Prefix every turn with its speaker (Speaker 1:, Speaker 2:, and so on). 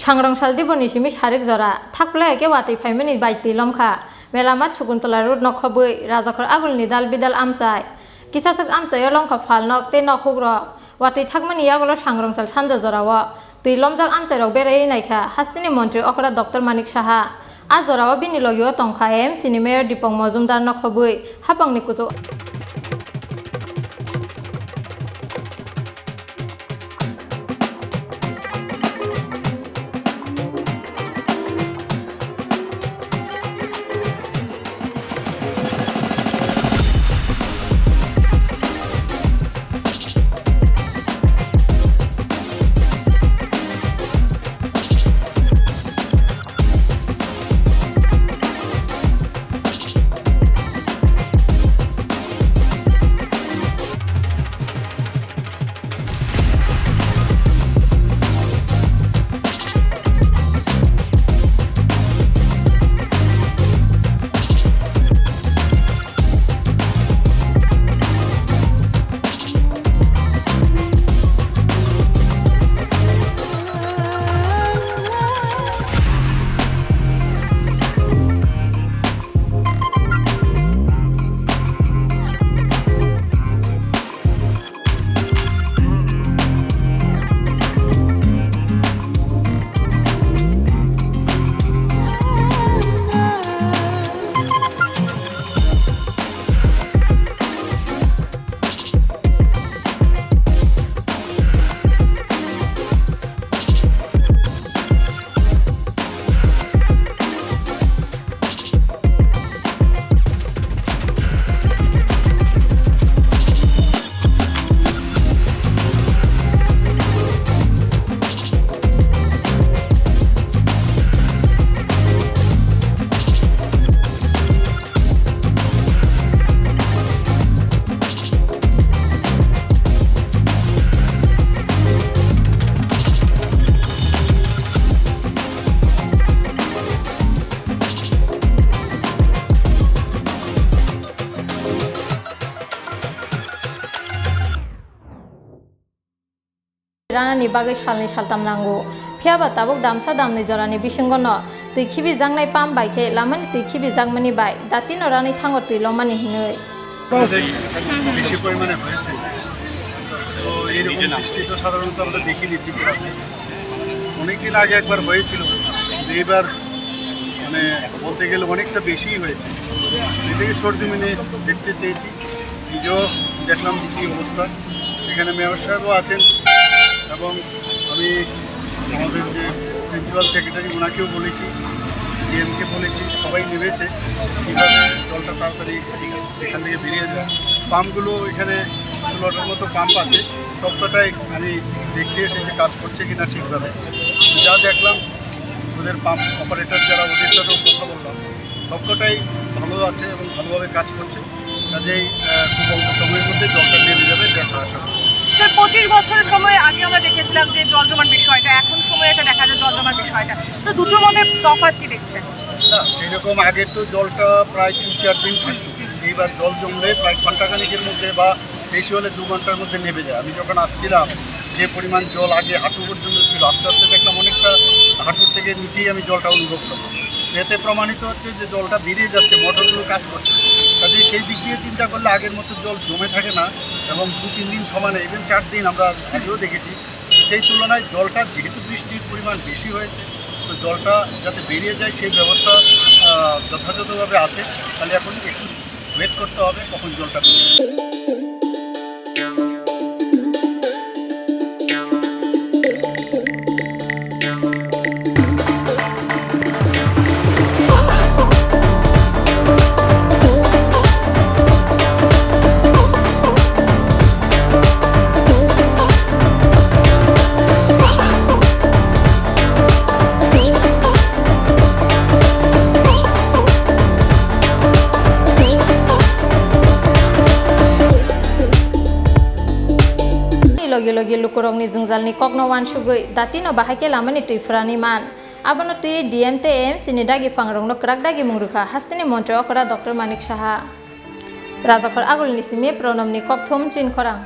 Speaker 1: Sangrong saldi bonishimi sharik zora thakple ke wati phaimani baiti lomkha melamat sukuntala rut nokhobui Rajakhor Agulini dal bidal amchai kisachak amchai lomkha phalnok te nokhugro wati thakmani yagolo sangrong sal Sanja Jorao tui Lomjak Amchairok Beraiwi Naikha Hasteni Mantri Okra Dr. Manik Saha a Jorao bini logio tongkha Chini Mayor Dipong Mojumdar nokhobui hapangni kuchu Rana ni bagai salni saltam nango phiaba tabuk damsa damni jorani bisingono tui khibi jangnai pam baike lamani tui khibi jangmani bai datino rani thango tui lomani hinoi
Speaker 2: বেশি পরিমাণে হয়েছে তো এরকম বৃষ্টি তো সাধারণত আমরা দেখিনি ত্রিপুরাতে অনেকদিন আগে একবার হয়েছিল এবার মানে বলতে গেলে অনেকটা বেশিই হয়েছে এটাকে সরজমিনে দেখতে চেয়েছি নিজেও দেখলাম কী অবস্থা এখানে মেয়র সাহেবও আছেন এবং আমি আমাদের যে প্রিন্সিপাল সেক্রেটারি ওনাকেও বলেছি ডিএমকে বলেছি সবাই নেমেছে কীভাবে জলটা তাড়াতাড়ি এখান থেকে বেরিয়ে যায় পাম্পগুলো এখানে 16টার মতো পাম্প আছে সবকটাই আমি দেখতে এসেছি কাজ করছে কিনা ঠিকভাবে যা দেখলাম ওদের পাম্প অপারেটর যারা ওদের সাথেও কথা বললাম সবকটাই ভালো আছে এবং ভালোভাবে কাজ করছে কাজেই খুব অল্প সময়ের মধ্যে জলটা নেমে যাবে দেখা আশা করি
Speaker 3: স্যার 25 বছরের সময় আগে আমরা দেখেছিলাম যে জল জমার বিষয়টা এখন সময় এটা দেখা যায় জল জমার বিষয়টা তো দুটোর মধ্যে তফাৎ কি দেখছেন
Speaker 2: না সেরকম আগে তো জলটা প্রায় 3-4 দিন থাকতো এইবার জল জমলে প্রায় ঘন্টাখানিকের মধ্যে বা বেশি হলে 2 ঘন্টার মধ্যে নেমে যায় আমি যখন আসছিলাম যে পরিমাণ জল আগে হাঁটু পর্যন্ত ছিল আস্তে আস্তে দেখলাম অনেকটা হাঁটুর থেকে নিচেই আমি জলটা অনুভব করলাম এতে প্রমাণিত হচ্ছে যে জলটা বেরিয়ে যাচ্ছে মোটরগুলো কাজ করছে কাজে সেই দিক দিয়ে চিন্তা করলে আগের মতো জল জমে থাকে না এবং 2-3 দিন সমানে ইভেন 4 দিন আমরা আগেও দেখেছি সেই তুলনায় জলটা যেহেতু বৃষ্টির পরিমাণ বেশি হয়েছে তো জলটা যাতে বেরিয়ে যায় সেই ব্যবস্থা যথাযথভাবে আছে তাহলে এখন একটু ওয়েট করতে হবে কখন জলটা বেরিয়ে যায়
Speaker 1: logi lukurong ni jungzal ni kokno wan sugoi datino bahake lamani Tripura ni man abono tui DMTM sini dagi fangrong no krak dagi mungruka Hasteni Mantri Okra Dr. Manik Saha Rajakhor Agulini simi pronom ni kopthum Chin Khorang